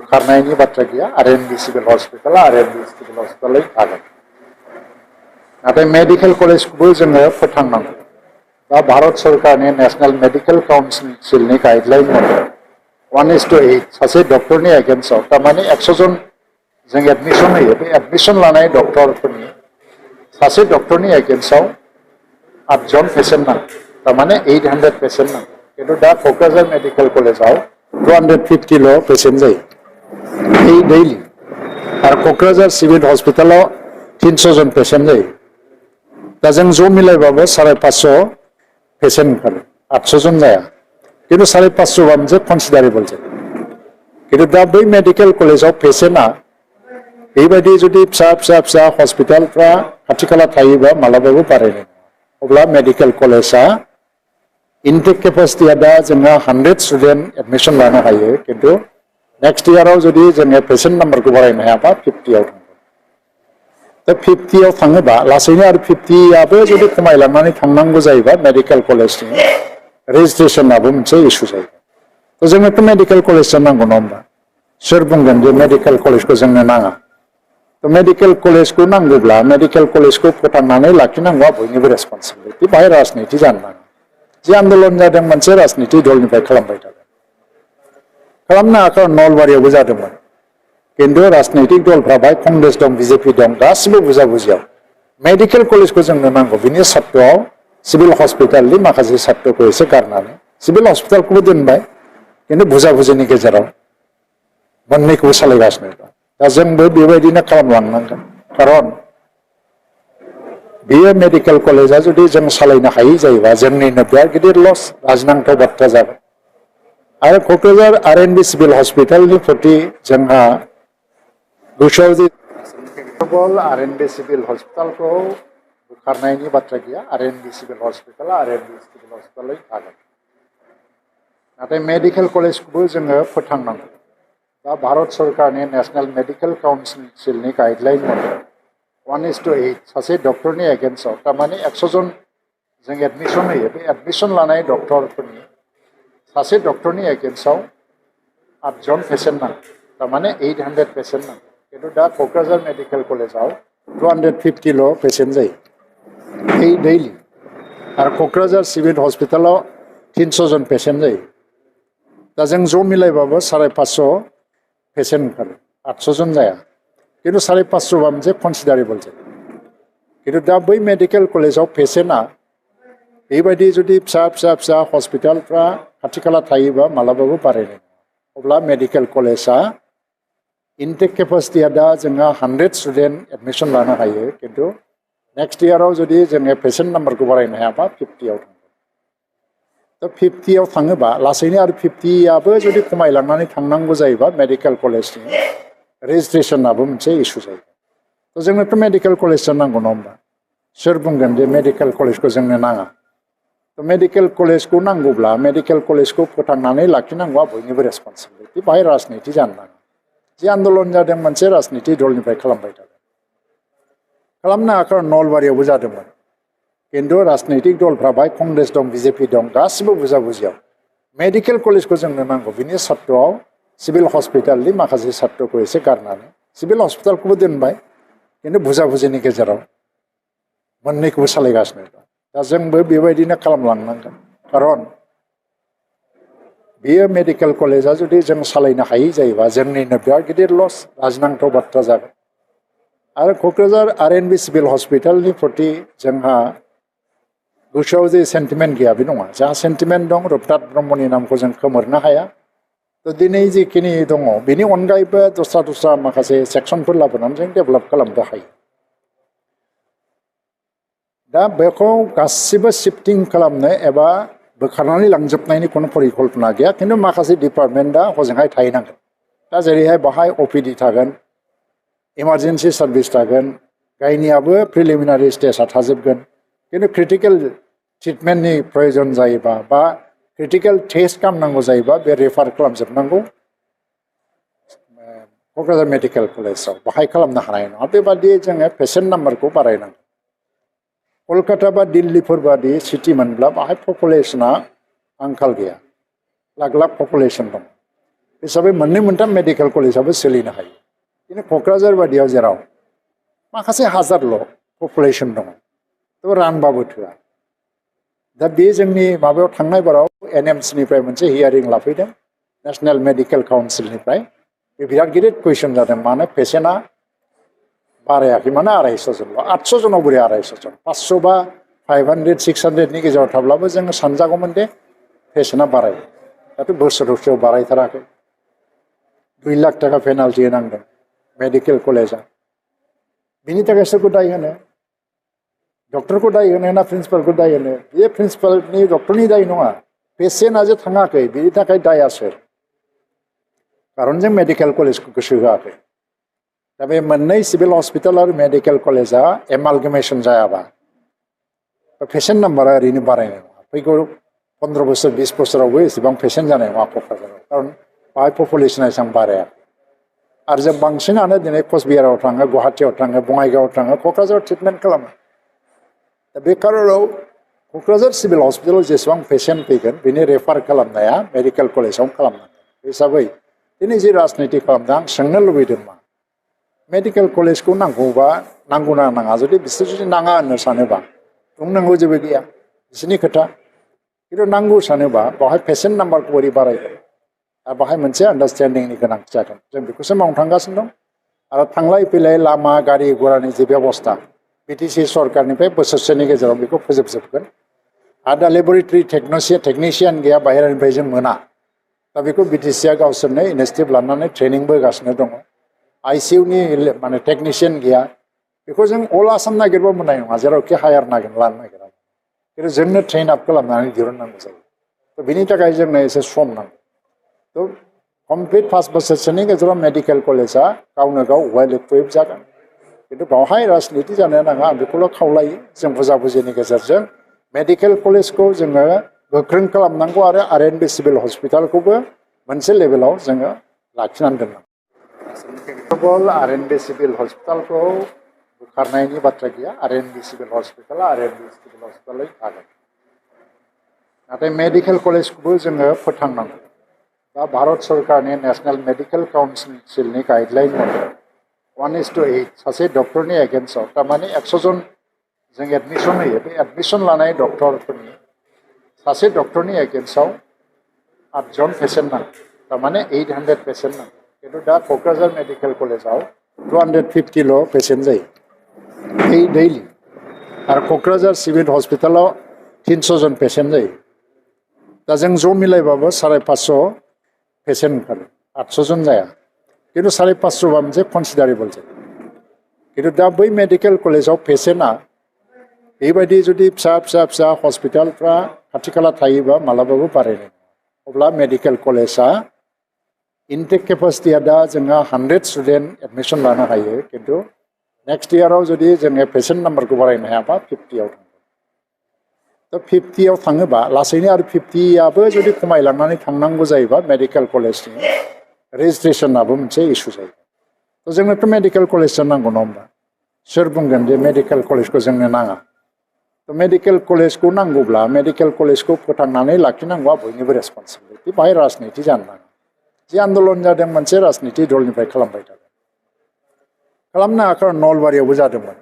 बुखारनायनि बाथ्रा गैया RNB civil hospital RNB civil हस्पिटालै थागोन नाथाय मेडिकेल कलेजखौबो जोङो फोथांनांगौ दा भारत सरकारनि नेशनेल मेडिकेल काउन्सिलनि गाइडलाइन मथे 1:8 सासे डक्टरनि एगेन्स्टआव थारमाने 100 जन जों एडमिशन होयो बे एडमिशन लानाय डक्टरफोरनि सासे डक्टरनि एगेन्स्टआव 8 जन पेशेन्ट नांगौ थारमाने 800 पेशेन्ट नांगौ किन्तु दा क'क्राझार मेडिकेल कलेजाव 250ल' पेशेन्ट जायो दैलि आरो क'क्राझार सिभिल हस्पिटालाव 300 जन पेशेन्ट जायो दा जों ज' मिलायबाबो 550 पेशेन्ट ओंखारो 800 जन जाया किन्तु 550 बा मोनसे कनसिडारेबल जायो किन्तु दा बै मेडिकेल कलेजाव पेशेन्टआ बेबायदि जुदि फिसा हस्पिटालफ्रा खाथि खाला थायोबा मालाबाबो बारायनाय नङा अब्ला मेडिकेल कलेजा इनटेक केपासिटिया दा जोंहा 100 स्टुडेन्ट एडमिशन लानो हायो किन्तु नेक्स्ट इयाराव जुदि जोङो पेशेन्ट नाम्बारखौ बारायनो हायाबा 50आव थांगोन दा 50आव थाङोबा लासैनो आरो 50आबो जुदि खमायलांनानै थांनांगौ जायोबा मेडिकेल कलेजनि रेजिस्ट्रेसनाबो मोनसे इस्यु जायो थ' जोंनोथ' मेडिकेल कलेज नांगौ नङा होमबा सोर बुंगोन जे मेडिकेल कलेजखौ जोंनो नाङा थ' मेडिकेल कलेजखौ नांगौब्ला मेडिकेल कलेजखौ फोथांनानै लाखिनांगौआ बयनिबो रेसपन्सिबिलिटि बाहाय राजनिति जानो नाङा जे आन्दलन जादों मोनसे राजनिति दलनिफ्राय खालामबाय थादों खालामनाङा नलबारियावबो जादोंमोन किन्तु राजनैतिक दलफ्रा बाहाय कंग्रेस दं बीजेपी दं गासिबो बुजाबुजियाव मेडिकेल कलेजखौ जोंनो नांगौ बिनि सार्तआव सिभिल हस्पिटालनि माखासे सार्तखौ एसे गारनानै सिभिल हस्पिटालखौबो दोनबाय किन्तु बुजाबुजिनि गेजेराव मोननैखौबो सालायगासिनो दं दा जोंबो बेबायदिनो खालामलांनांगोन खारन बेयो मेडिकेल कलेजा जुदि जों सालायनो हायै जायोबा जोंनिनो बिराद गिदिर लस लाजिनांथाव बाथ्रा जागोन आरो क'क्राझार RNB सिभिल हस्पिटालनि प्रति जोंहा गोसोआव जे केवल RNB सिभिल हस्पिटालखौ बुखारनायनि बाथ्रा गैया RNB civil hospital RNB civil हस्पिटालै थागोन नाथाय मेडिकेल कलेजखौबो जोङो फोथांनांगौ दा भारत सरकारनि नेशनेल मेडिकेल काउन्सिलनि गाइडलाइन मथे 1:8 सासे डक्टरनि एगेन्स्टआव थारमाने 100 जन जों एडमिशन होयो बे एडमिशन लानाय डक्टरफोरनि सासे डक्टरनि एगेन्स्टआव 8 जन पेशेन्ट नांगौ थारमाने 800 पेशेन्ट नांगौ किन्तु दा क'क्राझार मेडिकेल कलेजाव 250ल' पेशेन्ट जायो दैलि आरो क'क्राझार सिभिल हस्पिटालाव 300 जन पेशेन्ट जायो दा जों ज' मिलायबाबो 550 पेशेन्ट ओंखारो 800 जन जाया किन्तु 550 बा मोनसे कनसिडारेबल जायो किन्तु दा बै मेडिकेल कलेजाव पेशेन्टआ बेबायदि जुदि फिसा हस्पिटालफ्रा खाथि खाला थायोबा मालाबाबो बारायनाय नङा अब्ला मेडिकेल कलेजा इनटेक केपासिटिया दा जोंहा 100 स्टुडेन्ट एडमिशन लानो हायो किन्तु नेक्स्ट इयाराव जुदि जोङो पेशेन्ट नाम्बारखौ बारायनो हायाबा 50आव थांगोन दा 50आव थाङोबा लासैनो आरो 50आबो जुदि खमायलांनानै थांनांगौ जायोबा मेडिकेल कलेजनि रेजिस्ट्रेसनाबो मोनसे इस्यु जायो थ' जोंनोथ' मेडिकेल कलेज नांगौ नङा होमबा सोर बुंगोन जे मेडिकेल कलेजखौ जोंनो नाङा थ' मेडिकेल कलेजखौ नांगौब्ला मेडिकेल कलेजखौ फोथांनानै लाखिनांगौआ बयनिबो रेसपन्सिबिलिटि बाहाय राजनिति जानो नाङा जे आन्दलन जादों मोनसे राजनिति दलनिफ्राय खालामबाय थादों खालामनाङा नलबारियावबो जादोंमोन किन्तु राजनैतिक दलफ्रा बाहाय कंग्रेस दं बीजेपी दं गासिबो बुजाबुजियाव मेडिकेल कलेजखौ जोंनो नांगौ बिनि सार्तआव सिभिल हस्पिटालनि माखासे सार्तखौ एसे गारनानै सिभिल हस्पिटालखौबो दोनबाय किन्तु बुजाबुजिनि गेजेराव मोननैखौबो सालायगासिनो दं दा जोंबो बेबायदिनो खालामलांनांगोन खारन बेयो मेडिकेल कलेजा जुदि जों सालायनो हायै जायोबा जोंनिनो बिराद गिदिर लस लाजिनांथाव बाथ्रा जागोन आरो क'क्राझार RNB सिभिल हस्पिटालनि प्रति जोंहा गोसोआव जे सेन्टिमेन्ट गैया बे नङा जोंहा सेन्टिमेन्ट दं रुपनाथ ब्रह्मनि नामखौ जों खोमोरनो हाया थ' दिनै जिखिनि दङ बेनि अनगायैबो दस्रा माखासे सेक्सनफोर लाबोनानै जों डेभेलप खालामनो हायो दा बेखौ गासिबो शिफ्टिं खालामनो एबा बोखारनानै लांजोबनायनि खुनु परिकल्पना गैया किन्तु माखासे डिपार्टमेन्टआ हजोंहाय थाहैनांगोन दा जेरैहाय बाहाय OPD थागोन इमारजेन्सि सार्भिस थागोन गायनियाबो प्रिलिमिनारि स्टेजआ थाजोबगोन किन्तु क्रिटिकेल ट्रिटमेन्टनि प्रयोजन जायोबा बा क्रिटिकेल टेस्ट खालामनांगौ जायोबा बे रेफार खालामजोबनांगौ क'क्राझार मेडिकेल कलेजाव बाहाय खालामनो हानाय नङा बेबादि जोङो पेशेन्ट नाम्बारखौ बारायनांगौ कलकाता बा दिल्लीफोर बादि सिटि मोनब्ला बाहाय पपुलेसना आंखाल गैया लाख लाख पपुलेसन दं हिसाबै मोननै मोनथाम मेडिकेल कलेजाबो सोलिनो हायो खिन्थु क'क्राझार बादियाव जेराव माखासे हाजारल' पपुलेसन दङ थ' रानबाबो थोआ दा बे जोंनि माबायाव थांनाय बाराव एनएमसिनिफ्राय मोनसे हियारिं लाफैदों नेशनेल मेडिकेल काउन्सिलनिफ्राय बे बिराद गिदिर कुइसन जादों मानो पेसेन्टआ बारायाखै मानो 250 जनल' 800 जनाव बोरै 250 जन 500 बा 500 600 नि गेजेराव थाब्लाबो जोङो सानजागौमोन दे पेसेन्टआ बारायो दाथ' बोसोरसेयाव बारायथाराखै 2 लाख थाखा पेनाल्टि होनांदों मेडिकेल कलेजा बिनि थाखाय सोरखौ दाय होनो डक्टरखौ दाय होनो ना प्रिन्सिपालखौ दाय होनो बे प्रिन्सिपालनि डक्टरनि दाय नङा पेसेन्टआ जे थाङाखै बिनि थाखाय दाया सोर खारन जों मेडिकेल कलेजखौ गोसो होआखै दा बे मोननै सिभिल हस्पिटाल आरो मेडिकेल कलेजा एमालगेमेसन जायाबा पेसेन्ट नाम्बारा ओरैनो बारायनाय नङा फैगौ 15 बोसोर 20 बोसोरावबो एसेबां पेसेन्ट जानाय नङा क'क्राझाराव खारन बाहाय पपुलेसना एसेबां बारायाखै आरो जों बांसिनानो दिनै कचबिहाराव थाङो गुवाहाटियाव थाङो बङाइगावआव थाङो क'क्राझाराव ट्रिटमेन्ट खालामो दा बे कारनाव क'क्राझार सिभिल हस्पिटालाव जेसेबां पेसेन्ट फैगोन बेनि रेफार खालामनाया मेडिकेल कलेजावनो खालामनांगोन हिसाबै दिनै जे राजनिति खालामदों आं सोंनो लुबैदों मा मेडिकेल कलेजखौ नांगौबा नांगौना नाङा जुदि बिसोर जुदि नाङा होननो सानोबा बुंनांगौ जेबो गैया बिसोरनि खोथा खिन्थु नांगौ सानोबा बावहाय पेसेन्ट नाम्बारखौ बोरै बारायगोन आरो बाहाय मोनसे आन्डारस्टेन्डिंनि गोनांथि जागोन जों बेखौसो मावनो थांगासिनो दं आरो थांलाय फैलाय लामा गारि घोड़ानि जे बेबस्था बिटिसि सरकारनिफ्राय बोसोरसेनि गेजेराव बेखौ फोजोबजोबगोन आरो दा लेबरेटरि टेकनिशियान गैया बाहेरानिफ्राय जों मोना दा बेखौ बिटिसिआ गावसोरनो इनिशिएटिभ लानानै ट्रेनिंबो होगासिनो दङ आइसिइउनि माने टेकनिशियान गैया बेखौ जों अल आसाम नागिरबा मोननाय नङा जेरावखि हायार लानो नागिरा खिन्थु जोंनो ट्रेन आप खालामनानै दिहुननांगौ जायो थ' बिनि थाखाय जोंनो एसे सम नांगौ थ' कमप्लिट 5 बोसोरसोनि गेजेराव मेडिकेल कलेजा गावनो गाव वेल इक्विप जागोन खिन्थु बावहाय राजनिति जानो नाङा आं बेखौल' खावलायो जों बुजाबुजिनि गेजेरजों मेडिकेल कलेजखौ जोङो गोख्रों खालामनांगौ आरो RNB सिभिल हस्पिटालखौबो मोनसे लेभेलाव जोङो लाखिनानै दोननांगौ RNB सिभिल हस्पिटालखौ बोखारनायनि बाथ्रा गैया RNB सिभिल हस्पिटाला RNB सिभिल हस्पिटालै थागोन नाथाय मेडिकेल कलेजखौबो जोङो फोथांनांगौ दा भारत सरकारनि नेशनेल मेडिकेल काउन्सिलनि गाइडलाइन मथे 1:8 सासे डक्टरनि एगेन्स्टआव थारमाने 100 जन जों एडमिसन होयो बे एडमिसन लानाय डक्टरफोरनि सासे डक्टरनि एगेन्स्टआव 8 जन पेसेन्ट नांगौ थारमाने 800 पेसेन्ट नांगौ खिन्थु दा क'क्राझार मेडिकेल कलेजाव 250ल' पेसेन्ट जायो दैलि आरो क'क्राझार सिभिल हस्पिटालाव 300 जन पेसेन्ट जायो दा जों ज' मिलायबाबो 550 पेसेन्ट ओंखारो 800 जन जाया खिन्थु 550 बा मोनसे कनसिडारेबल जायो खिन्थु दा बै मेडिकेल कलेजाव पेसेन्टआ बेबायदि जुदि फिसा हस्पिटालफ्रा खाथि खाला थायोबा मालाबाबो बारायनाय नङा अब्ला मेडिकेल कलेजा इनटेक केपासिटिया दा जोंहा 100 स्टुडेन्ट एडमिसन लानो हायो खिन्थु नेक्स्ट इयाराव जुदि जोङो पेसेन्ट नाम्बारखौ बारायनो हायाबा 50आव थांगोन दा 50आव थाङोबा लासैनो आरो 50आबो जुदि खमायलांनानै थांनांगौ जायोबा मेडिकेल कलेजनि रेजिस्ट्रेसनाबो मोनसे इस्यु जायो थ' जोंनोथ' मेडिकेल कलेजसो नांगौ नङा होमबा सोर बुंगोन जे मेडिकेल कलेजखौ जोंनो नाङा थ' मेडिकेल कलेजखौ नांगौब्ला मेडिकेल कलेजखौ फोथांनानै लाखिनांगौआ बयनिबो रेसपन्सिबिलिटि बाहाय राजनिति जानो नाङा जे आन्दलन जादों मोनसे राजनिति दलनिफ्राय खालामबाय थादों खालामनो हायाखै नलबारियावबो जादोंमोन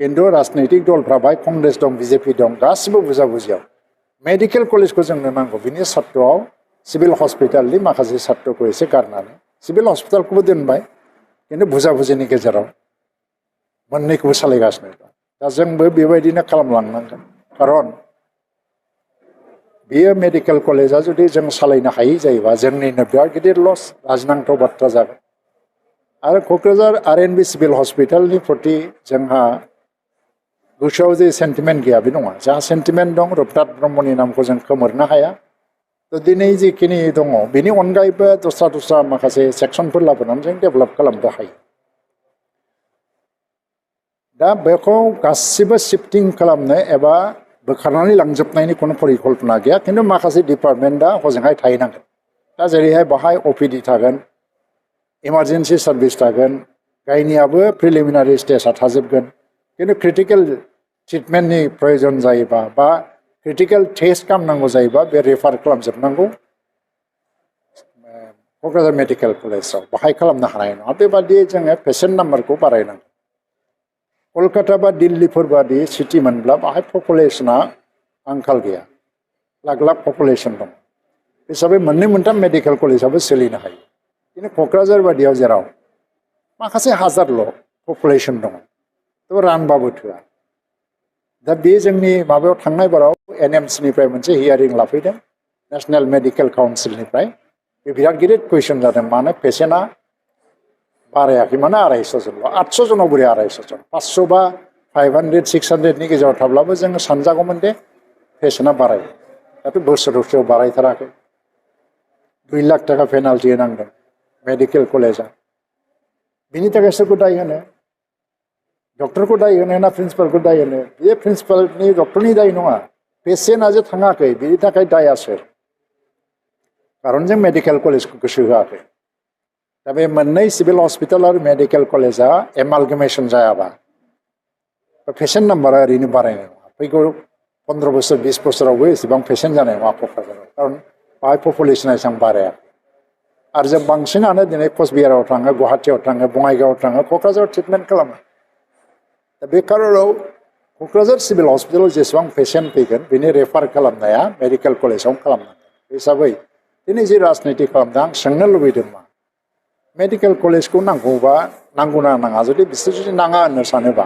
खिन्थु राजनैतिक दलफ्रा बाहाय कंग्रेस दं बिजेपि दं गासिबो बुजाबुजियाव मेडिकेल कलेजखौ जोंनो नांगौ बिनि सात्त'आव सिभिल हस्पिटालनि माखासे सात्त'खौ एसे गारनानै सिभिल हस्पिटालखौबो दोनबाय खिन्थु बुजाबुजिनि गेजेराव मोननैखौबो सालायगासिनो दं दा जोंबो बेबायदिनो खालामलांनांगोन खारन बेयो मेडिकेल कलेजा जुदि जों सालायनो हायै जायोबा जोंनिनो बिराद गिदिर लस लाजिनांथाव बाथ्रा जागोन आरो क'क्राझार RNB सिभिल हस्पिटालनि प्रति जोंहा गोसोआव जे सेन्टिमेन्ट गैया बे नङा जोंहा सेन्टिमेन्ट दं रुपनाथ ब्रह्मनि नामखौ जों खोमोरनो हाया थ' दिनै जिखिनि दङ बेनि अनगायैबो दस्रा माखासे सेक्सनफोर लाबोनानै जों डेभेलप खालामनो हायो दा बेखौ गासिबो शिफ्टिं खालामनो एबा बोखारनानै लांजोबनायनि खुनु परिकल्पना गैया खिन्थु माखासे डिपार्टमेन्टआ हजोंहाय थाहैनांगोन दा जेरैहाय बाहाय OPD थागोन इमारजेन्सि सार्भिस थागोन गायनियाबो प्रिलिमिनारि स्टेजआ थाजोबगोन खिन्थु क्रिटिकेल ट्रिटमेन्टनि प्रयोजन जायोबा बा क्रिटिकेल टेस्ट खालामनांगौ जायोबा बे रेफार खालामजोबनांगौ क'क्राझार मेडिकेल कलेजाव बाहाय खालामनो हानाय नङा बेबादि जोङो पेसेन्ट नाम्बारखौ बारायनांगौ कलकाता बा दिल्लीफोर बादि सिटि मोनब्ला बाहाय पपुलेसना आंखाल गैया लाख लाख पपुलेसन दं हिसाबै मोननै मोनथाम मेडिकेल कलेजाबो सोलिनो हायो खिन्थु क'क्राझार बादियाव जेराव माखासे हाजारल' पपुलेसन दङ थ' रानबाबो थोआ दा बे जोंनि माबायाव थांनाय बाराव एनएमसिनिफ्राय मोनसे हियारिं लाफैदों नेशनेल मेडिकेल काउन्सिलनिफ्राय बे बिराद गिदिर कुइसन जादों मानो पेसेन्टआ बारायाखै मानो 250 जनल' 800 जनाव बोरै 250 जन 500 बा 500 600 नि गेजेराव थाब्लाबो जोङो सानजागौमोन दे पेसेन्टआ बारायो दाथ' बोसोरसेयाव बारायथाराखै 2 लाख थाखा पेनाल्टि होनांदों मेडिकेल कलेजा बिनि थाखाय सोरखौ दाय होनो डक्टरखौ दाय होनो ना प्रिन्सिपालखौ दाय होनो बे प्रिन्सिपालनि डक्टरनि दाय नङा पेसेन्टआ जे थाङाखै बिनि थाखाय दाया सोर खारन जों मेडिकेल कलेजखौ गोसो होआखै दा बे मोननै सिभिल हस्पिटाल आरो मेडिकेल कलेजा एमालगेमेसन जायाबा पेसेन्ट नाम्बारा ओरैनो बारायनाय नङा फैगौ 15 बोसोर 20 बोसोरावबो एसेबां पेसेन्ट जानाय नङा क'क्राझाराव खारन बाहाय पपुलेसना एसेबां बारायाखै आरो जों बांसिनानो दिनै कचबिहाराव थाङो गुवाहाटियाव थाङो बङाइगावआव थाङो क'क्राझाराव ट्रिटमेन्ट खालामो दा बे कारनाव क'क्राझार सिभिल हस्पिटालाव जेसेबां पेसेन्ट फैगोन बेनि रेफार खालामनाया मेडिकेल कलेजाव खालामनांगोन हिसाबै दिनै जे राजनिति खालामदों आं सोंनो लुबैदों मा मेडिकेल कलेजखौ नांगौबा नांगौना नाङा जुदि बिसोर जुदि नाङा होननो सानोबा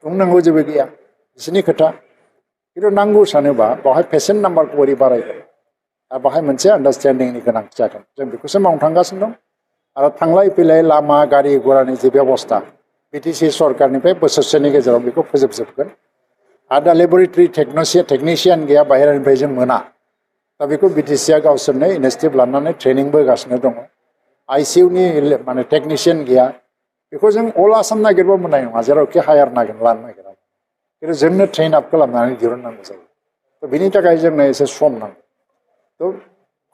बुंनांगौ जेबो गैया बिसोरनि खोथा खिन्थु नांगौ सानोबा बावहाय पेसेन्ट नाम्बारखौ बोरै बारायगोन आरो बाहाय मोनसे आन्डारस्टेन्डिंनि गोनांथि जागोन जों बेखौसो मावनो थांगासिनो दं आरो थांलाय फैलाय लामा गारि घरानि जे बेबस्था बिटिसि सरकारनिफ्राय बोसोरसेनि गेजेराव बेखौ फोजोबजोबगोन आरो दा लेबरेटरि टेकनिशियान गैया बाहेरानिफ्राय जों मोना दा बेखौ बिटिसिआ गावसोरनो इनिशिएटिभ लानानै ट्रेनिंबो होगासिनो दङ आइसिइउनि माने टेकनिशियान गैया बेखौ जों अल आसाम नागिरबा मोननाय नङा जेरावखि हायार लानो नागिरा खिन्थु जोंनो ट्रेन आप खालामनानै दिहुननांगौ जायो थ' बिनि थाखाय जोंनो एसे सम नांगौ थ'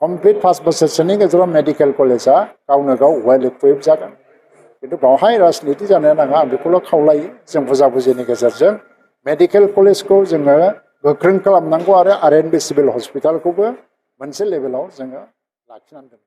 कमप्लिट 5 बोसोरसोनि गेजेराव मेडिकेल कलेजा गावनो गाव वेल इक्विप जागोन खिन्थु बावहाय राजनिति जानो नाङा आं बेखौल' खावलायो जों बुजाबुजिनि गेजेरजों मेडिकेल कलेजखौ जोङो गोख्रों खालामनांगौ आरो RNB सिभिल हस्पिटालखौबो मोनसे लेभेलाव जोङो लाखिनांगोन